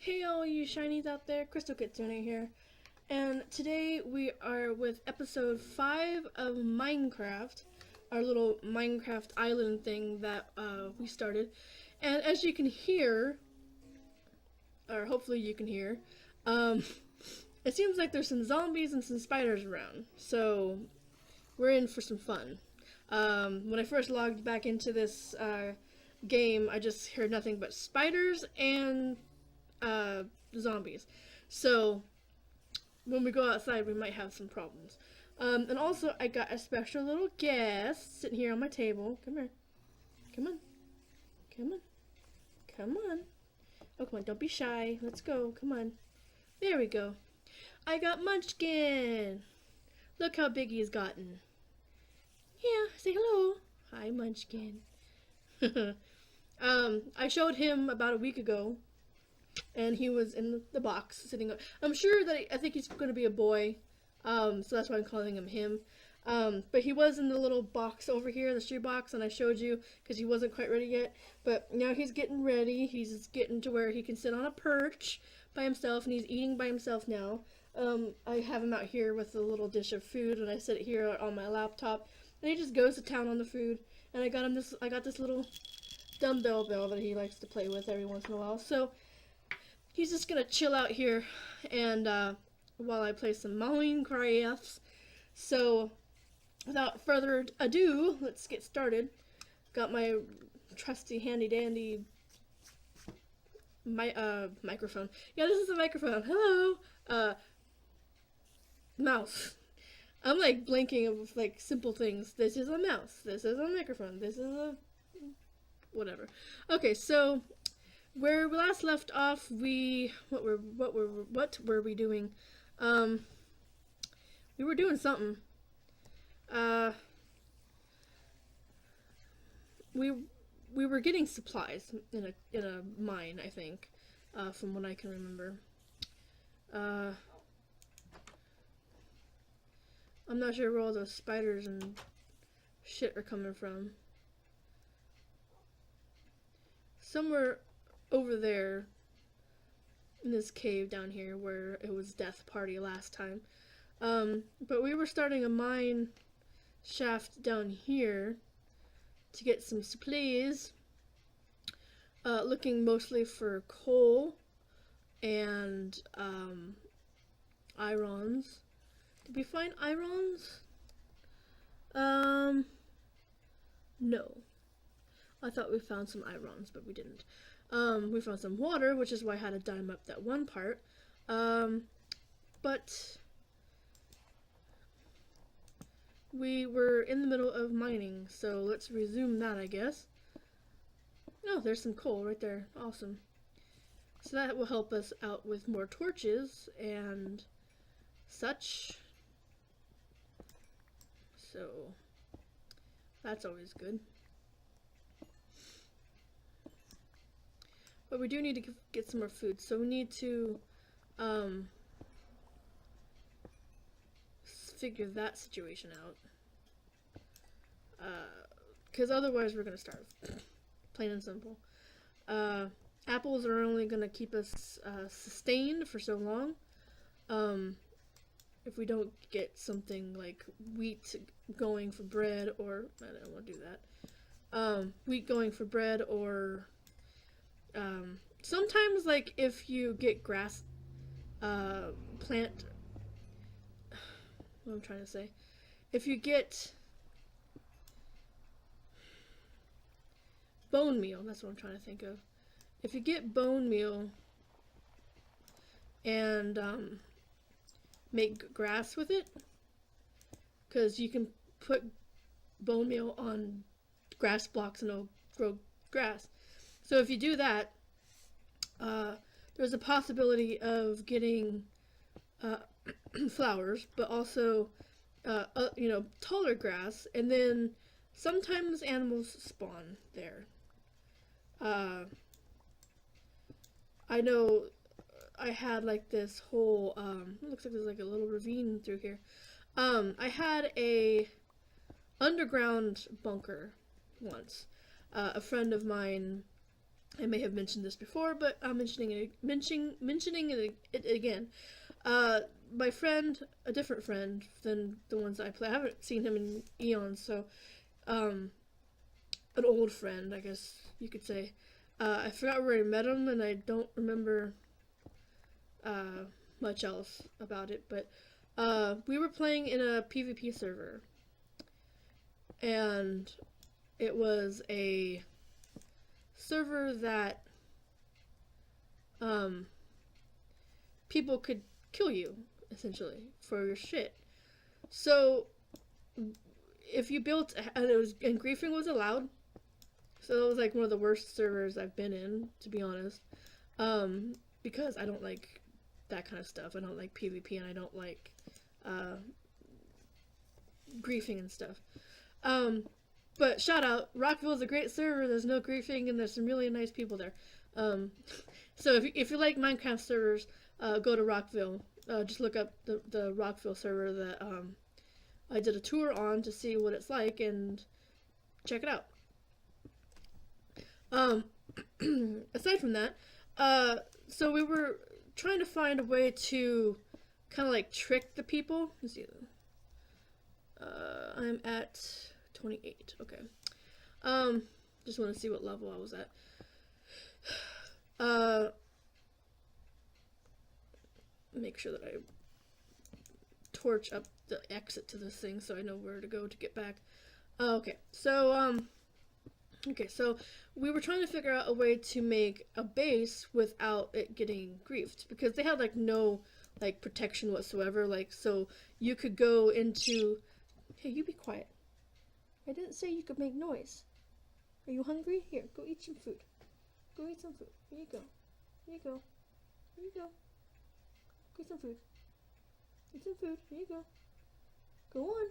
Hey all you shinies out there, Crystal Kitsune here, and today we are with episode 5 of Minecraft, our little Minecraft island thing that we started. And as you can hear, or hopefully you can hear, it seems like there's some zombies and some spiders around, so we're in for some fun. When I first logged back into this game, I just heard nothing but spiders and zombies. So when we go outside, we might have some problems. And also, I got a special little guest sitting here on my table. Come here. Come on. Come on. Come on. Oh, come on. Don't be shy. Let's go. Come on. There we go. I got Munchkin. Look how big he's gotten. Yeah, say hello. Hi, Munchkin. I showed him about a week ago, and he was in the box sitting. I'm sure that I think he's going to be a boy, so that's why I'm calling him him. But he was in the little box over here, the shoe box, and I showed you because he wasn't quite ready yet. But now he's getting ready. He's getting to where he can sit on a perch by himself, and he's eating by himself now. I have him out here with a little dish of food, and I sit here on my laptop, and he just goes to town on the food. And I got this little dumbbell bell that he likes to play with every once in a while. So he's just gonna chill out here, and while I play some Minecraft. So without further ado, let's get started. Got my trusty handy dandy microphone. Yeah, this is a microphone. Hello, mouse. I'm like blinking of like simple things. This is a mouse. This is a microphone. This is a whatever. Okay, so where we last left off, what were we doing? We were doing something. We were getting supplies in a mine, I think, from what I can remember. I'm not sure where all those spiders and shit are coming from. Somewhere over there in this cave down here where it was death party last time. But we were starting a mine shaft down here to get some supplies, looking mostly for coal and irons. Did we find irons? No. I thought we found some irons, but we didn't. We found some water, which is why I had to dime up that one part. But we were in the middle of mining, so let's resume that, I guess. Oh, there's some coal right there. Awesome. So that will help us out with more torches and such. So that's always good. But we do need to get some more food, so we need to figure that situation out. Because otherwise we're going to starve. Plain and simple. Apples are only going to keep us sustained for so long. If we don't get something like wheat going for bread, or I don't want to do that. Wheat going for bread, or sometimes, like, if you get grass, plant, what I'm trying to say, if you get bone meal, that's what I'm trying to think of. If you get bone meal and make grass with it, because you can put bone meal on grass blocks and it'll grow grass. So if you do that, there's a possibility of getting flowers, but also taller grass, and then sometimes animals spawn there. I know I had like this whole it looks like there's like a little ravine through here. I had a underground bunker once. A friend of mine I may have mentioned this before, but I'm mentioning it again. My friend, a different friend than the ones that I play. I haven't seen him in eons, so an old friend, I guess you could say. I forgot where I met him, and I don't remember much else about it, but we were playing in a PvP server, and it was a server that people could kill you, essentially, for your shit. So if you built, and griefing was allowed, so it was like one of the worst servers I've been in, to be honest, because I don't like that kind of stuff. I don't like PvP, and I don't like griefing and stuff. But shout out, Rockville is a great server. There's no griefing, and there's some really nice people there. So if you like Minecraft servers, go to Rockville. Just look up the Rockville server that I did a tour on to see what it's like, and check it out. Aside from that, so we were trying to find a way to kind of like trick the people. Let's see. I'm at 28. Okay. Just want to see what level I was at. Make sure that I torch up the exit to this thing so I know where to go to get back. Okay, so we were trying to figure out a way to make a base without it getting griefed, because they had like no like protection whatsoever. Like, so you could go into, hey, you be quiet. I didn't say you could make noise. Are you hungry? Here, go eat some food. Go eat some food. Here you go. Here you go. Here you go. Go eat some food. Eat some food. Here you go. Go on.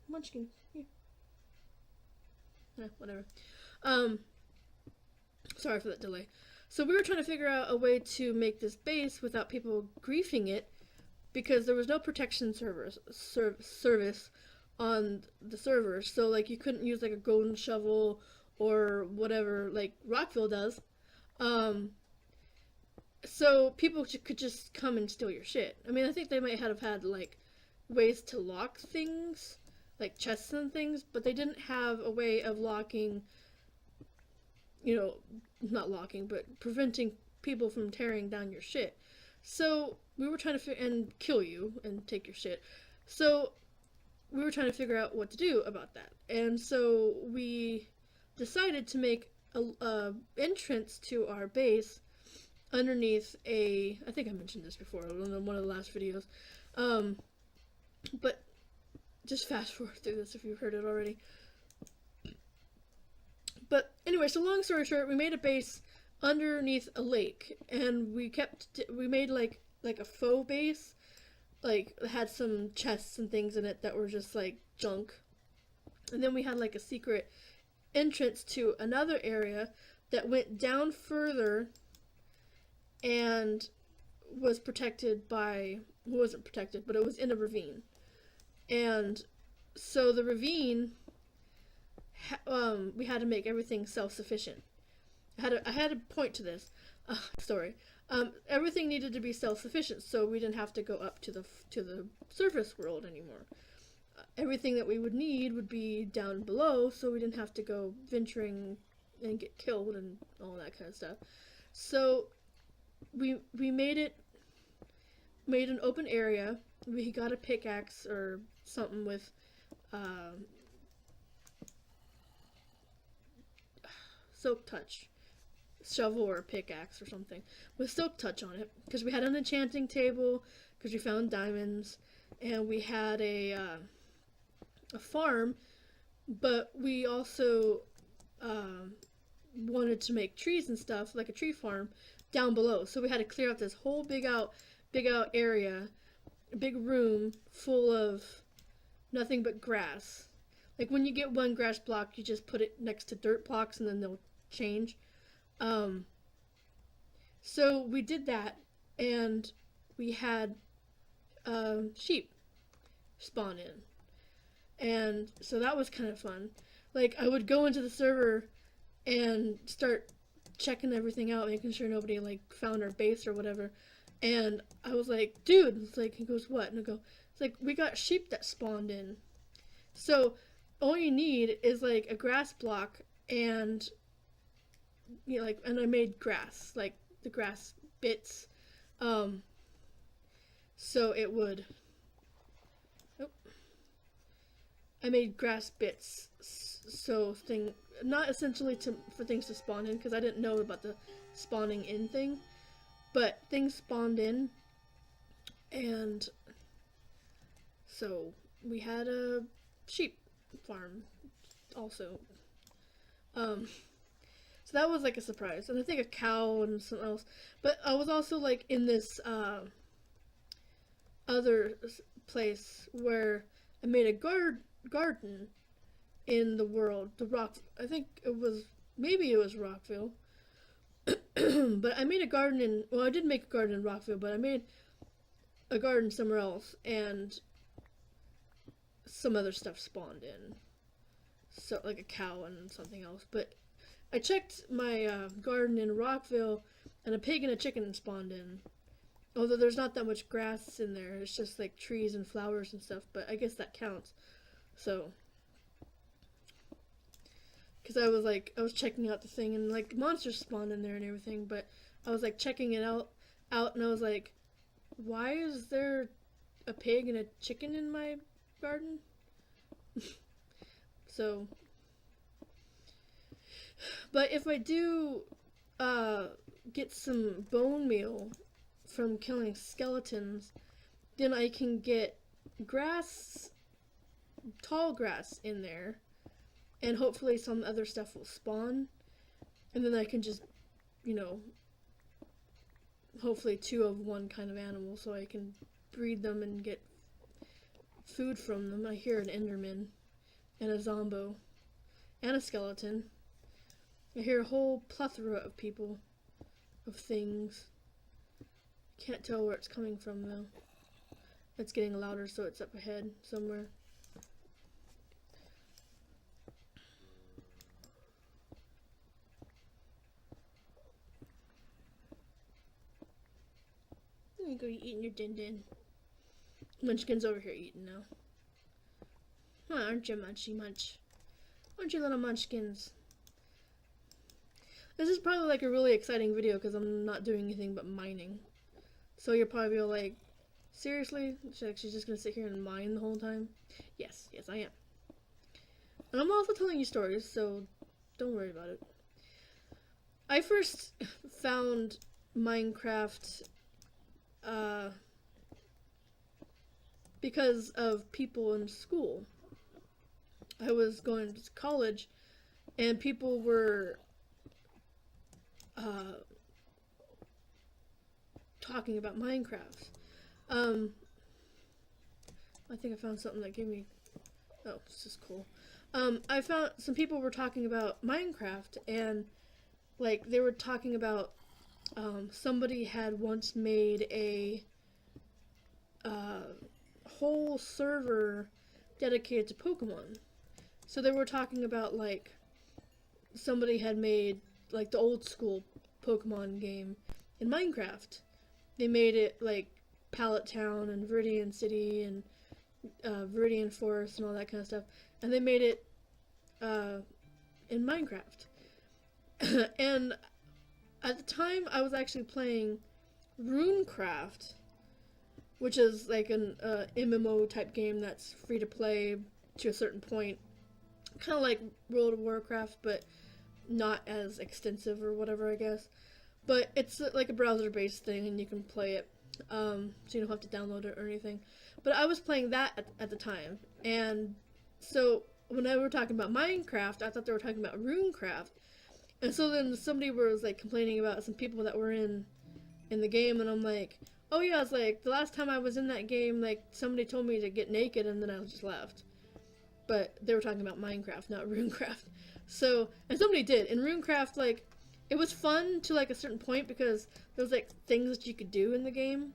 Munchkin. Here. Whatever. Sorry for that delay. So we were trying to figure out a way to make this base without people griefing it, because there was no protection service on the server. So like you couldn't use like a golden shovel or whatever like Rockville does. So people could just come and steal your shit. I mean, I think they might have had like ways to lock things, like chests and things, but they didn't have a way of locking, you know, not locking, but preventing people from tearing down your shit. So we were trying to and kill you and take your shit. So we were trying to figure out what to do about that. And so we decided to make a entrance to our base underneath I think I mentioned this before in one of the last videos, but just fast forward through this if you've heard it already. But anyway, so long story short, we made a base underneath a lake, and we made like a faux base, like it had some chests and things in it that were just like junk, and then we had like a secret entrance to another area that went down further and was protected by, wasn't protected, but it was in a ravine. And so the ravine, we had to make everything self-sufficient. I had to point to this story. Everything needed to be self-sufficient, so we didn't have to go up to the surface world anymore. Everything that we would need would be down below, so we didn't have to go venturing and get killed and all that kind of stuff. So we made an open area. We got a pickaxe or something with silk touch, shovel or pickaxe or something with silk touch on it, because we had an enchanting table, because we found diamonds, and we had a farm, but we also wanted to make trees and stuff, like a tree farm down below. So we had to clear out this whole big out area, a big room full of nothing but grass. Like when you get one grass block, you just put it next to dirt blocks and then they'll change. So we did that, and we had sheep spawn in, and so that was kind of fun. Like I would go into the server and start checking everything out, making sure nobody like found our base or whatever. And I was like, dude, it's like, he goes, what? And I go, it's like, we got sheep that spawned in. So all you need is like a grass block and like, and I made grass, like the grass bits, so it would. Oh, I made grass bits, so not essentially for things to spawn in, because I didn't know about the spawning in thing, but things spawned in, and so we had a sheep farm also. So that was like a surprise, and I think a cow and something else. But I was also like in this other place where I made a garden in the world, the rock. I think maybe it was Rockville, but I made a garden in. Well, I did make a garden in Rockville, but I made a garden somewhere else, and some other stuff spawned in. So like a cow and something else, but I checked my garden in Rockville, and a pig and a chicken spawned in. Although there's not that much grass in there, it's just like trees and flowers and stuff, but I guess that counts. So, because I was checking out the thing, and like monsters spawned in there and everything, but I was like checking it out, and I was like, why is there a pig and a chicken in my garden? So, but if I do get some bone meal from killing skeletons, then I can get grass, tall grass in there, and hopefully some other stuff will spawn, and then I can just, hopefully 2 of one kind of animal, so I can breed them and get food from them. I hear an enderman, and a zombo, and a skeleton. I hear a whole plethora of people, of things. Can't tell where it's coming from though. It's getting louder, so it's up ahead somewhere. You go eating your din-din. Munchkin's over here eating now. Huh, aren't you, Munchy Munch? Aren't you, little munchkins? This is probably like a really exciting video because I'm not doing anything but mining. So you're probably like, seriously? She's just gonna sit here and mine the whole time? Yes, I am. And I'm also telling you stories, so don't worry about it. I first found Minecraft because of people in school. I was going to college, and people were talking about Minecraft. I think I found something that gave me. Oh, this is cool. I found some people were talking about Minecraft, and like they were talking about somebody had once made a whole server dedicated to Pokemon. So they were talking about like somebody had made like the old school Pokemon game in Minecraft. They made it like Pallet Town and Viridian City and Viridian Forest and all that kind of stuff, and they made it in Minecraft. And at the time, I was actually playing RuneCraft, which is like an MMO type game that's free to play to a certain point, kind of like World of Warcraft, but not as extensive or whatever, I guess. But it's like a browser-based thing, and you can play it, so you don't have to download it or anything. But I was playing that at the time, and so when they were talking about Minecraft, I thought they were talking about RuneCraft. And so then somebody was like complaining about some people that were in the game, and I'm like, oh yeah, it's like the last time I was in that game, like somebody told me to get naked, and then I just left. But they were talking about Minecraft, not RuneCraft. So, and somebody did. In RuneCraft, like, it was fun to like a certain point because there was like things that you could do in the game,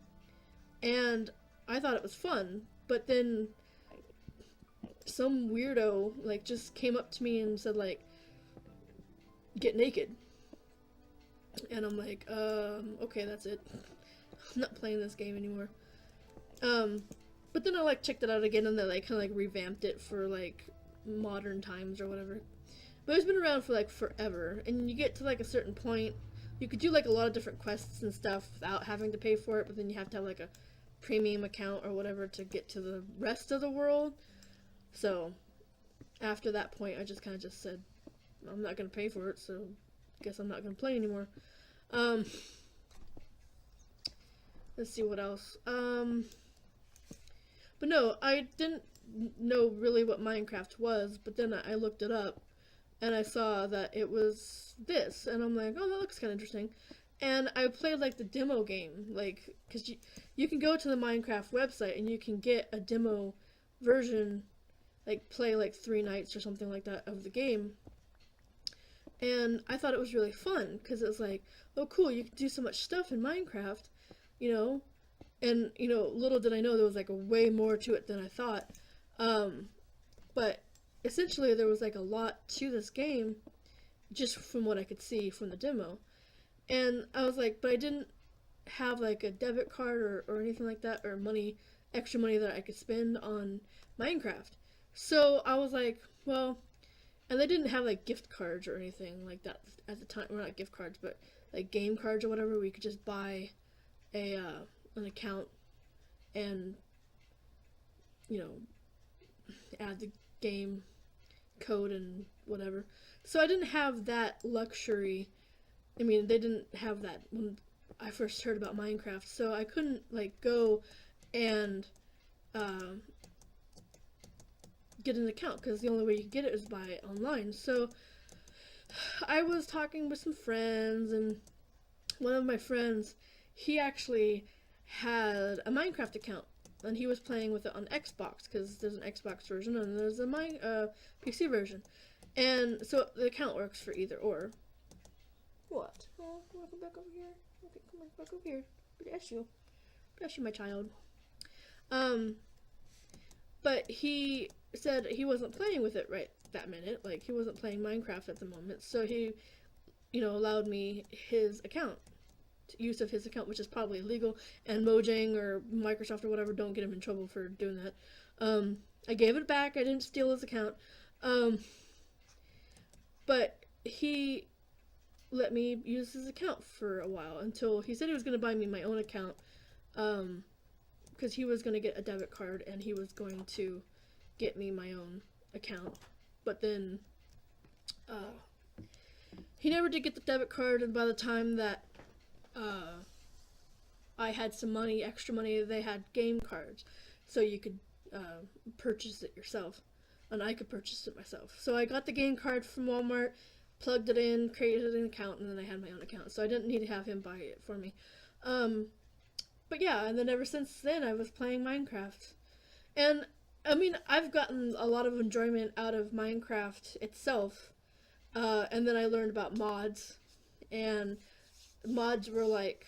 and I thought it was fun. But then some weirdo like just came up to me and said like, get naked. And I'm like, okay, that's it. I'm not playing this game anymore. But then I like checked it out again, and they like kind of like revamped it for like modern times or whatever. But it's been around for like forever, and you get to like a certain point, you could do like a lot of different quests and stuff without having to pay for it, but then you have to have like a premium account or whatever to get to the rest of the world. So after that point, I just kind of just said, I'm not gonna pay for it, so I guess I'm not gonna play anymore. Let's see what else. But no, I didn't know really what Minecraft was, but then I looked it up, and I saw that it was this, and I'm like, oh, that looks kind of interesting. And I played like the demo game, like, because you can go to the Minecraft website and you can get a demo version, like play like 3 nights or something like that of the game. And I thought it was really fun, because it was like, oh cool, you can do so much stuff in Minecraft, you know. And, you know, little did I know there was like a way more to it than I thought. But essentially there was like a lot to this game, just from what I could see from the demo. And I was like, but I didn't have like a debit card or anything like that, or money, extra money that I could spend on Minecraft. So I was like, well, and they didn't have like gift cards or anything like that at the time. Well, not gift cards, but like game cards or whatever, where you could just buy an account and, you know, add the game code and whatever. So I didn't have that luxury. I mean, they didn't have that when I first heard about Minecraft, so I couldn't like go and get an account, because the only way you could get it is by online. So I was talking with some friends, and one of my friends, he actually had a Minecraft account, and he was playing with it on Xbox, because there's an Xbox version and there's a PC version, and so the account works for either or. What? Oh, welcome back over here. Okay, come on, back over here. Bless you. Bless you, my child. But he said he wasn't playing with it right that minute. Like, he wasn't playing Minecraft at the moment. So he, you know, allowed me his account. Use of his account, which is probably illegal. And Mojang or Microsoft or whatever don't get him in trouble for doing that. I gave it back. I didn't steal his account. But he let me use his account for a while, until he said he was going to buy me my own account, because he was going to get a debit card and he was going to get me my own account. But then he never did get the debit card, and by the time that I had some money, extra money, they had game cards, so you could purchase it yourself, and I could purchase it myself. So I got the game card from Walmart, plugged it in, created an account, and then I had my own account. So I didn't need to have him buy it for me. But yeah, and then ever since then I was playing Minecraft. And, I mean, I've gotten a lot of enjoyment out of Minecraft itself. And then I learned about mods. And mods were, like,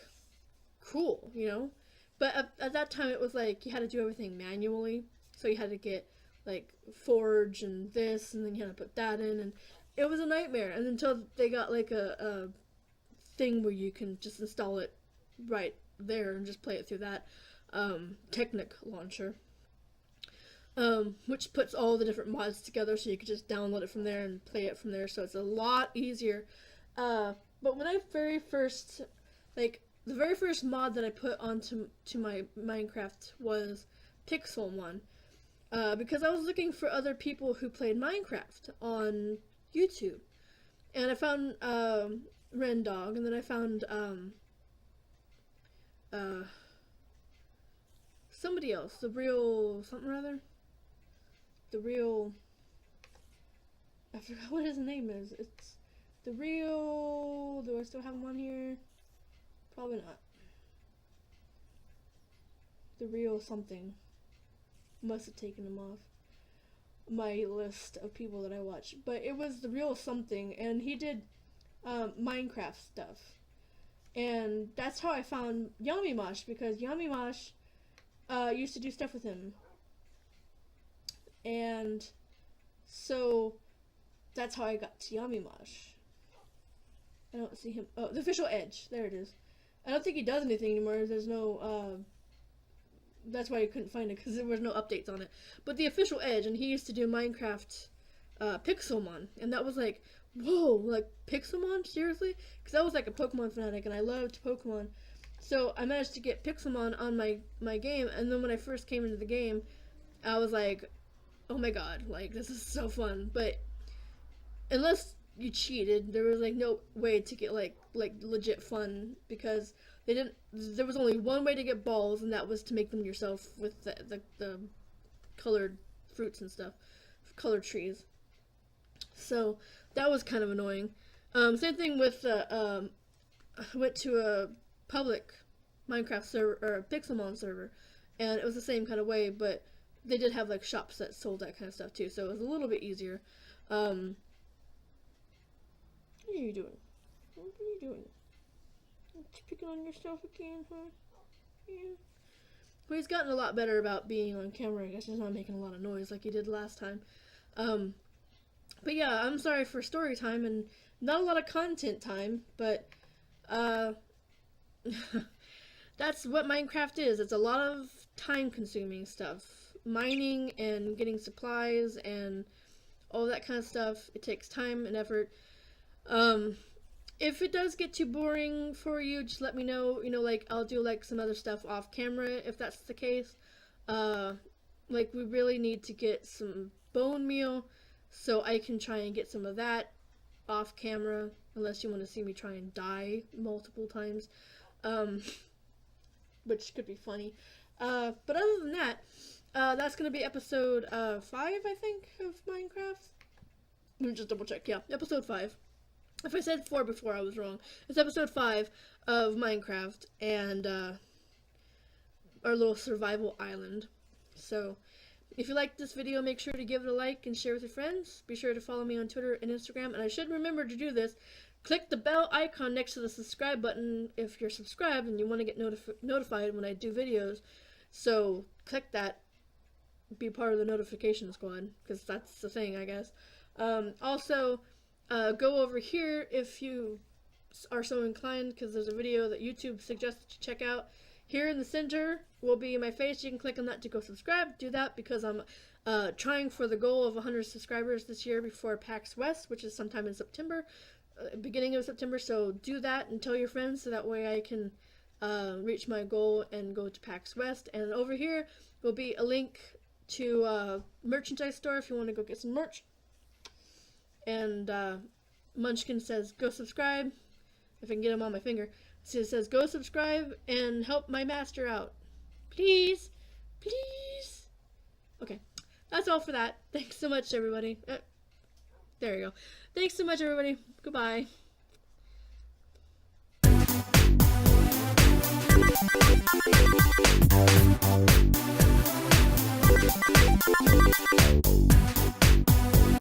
cool, you know? But at that time it was like you had to do everything manually. So you had to get, like, Forge and this, and then you had to put that in, and it was a nightmare. And until they got like a thing where you can just install it right there and just play it through that Technic launcher, which puts all the different mods together, so you could just download it from there and play it from there. So it's a lot easier. But when I the very first mod that I put onto my Minecraft was Pixel One, because I was looking for other people who played Minecraft on YouTube, and I found Ren Dog, and then I found somebody else, the real something or other, I forgot what his name is. It's the real. Do I still have him on here? Probably not. The real something. Must have taken him off my list of people that I watch, but it was the real something, and he did Minecraft stuff, and that's how I found Yummy Mosh, because Yummy Mosh used to do stuff with him, and so that's how I got to Yummy Mosh. I don't see him. Oh, the official Edge. There it is. I don't think he does anything anymore. There's no, that's why I couldn't find it, because there was no updates on it. But the official Edge, and he used to do Minecraft Pixelmon, and that was like, whoa, like Pixelmon? Seriously? Because I was like a Pokemon fanatic, and I loved Pokemon. So I managed to get Pixelmon on my game, and then when I first came into the game, I was like, oh my god, like, this is so fun. But unless you cheated, there was like no way to get like legit fun, because there was only one way to get balls, and that was to make them yourself with the colored fruits and stuff, colored trees. So that was kind of annoying. Same thing with I went to a public Minecraft server, or a Pixelmon server, and it was the same kind of way, but they did have like shops that sold that kind of stuff too, so it was a little bit easier. What are you doing? What are you doing? You picking on yourself again, huh? Yeah. Well, he's gotten a lot better about being on camera. I guess he's not making a lot of noise like he did last time. But yeah, I'm sorry for story time and not a lot of content time, but that's what Minecraft is. It's a lot of time-consuming stuff. Mining and getting supplies and all that kind of stuff. It takes time and effort. If it does get too boring for you, just let me know. You know, like, I'll do like some other stuff off camera if that's the case. Like, we really need to get some bone meal, so I can try and get some of that off camera, unless you want to see me try and die multiple times, which could be funny. But other than that, that's going to be episode 5, I think, of Minecraft. Let me just double check. Yeah, episode 5. If I said 4 before, I was wrong. It's episode 5 of Minecraft, and our little survival island. So, if you liked this video, make sure to give it a like and share with your friends. Be sure to follow me on Twitter and Instagram, and I should remember to do this. Click the bell icon next to the subscribe button if you're subscribed and you want to get notified when I do videos. So, click that. Be part of the notification squad, because that's the thing, I guess. Also, go over here if you are so inclined, because there's a video that YouTube suggests you check out. Here in the center will be my face. You can click on that to go subscribe. Do that because I'm trying for the goal of 100 subscribers this year before PAX West, which is sometime in September, beginning of September. So do that and tell your friends, so that way I can reach my goal and go to PAX West. And over here will be a link to a merchandise store if you want to go get some merch. And Munchkin says, go subscribe. If I can get him on my finger. So it says, go subscribe and help my master out. Please. Please. Okay. That's all for that. Thanks so much, everybody. There you go. Thanks so much, everybody. Goodbye.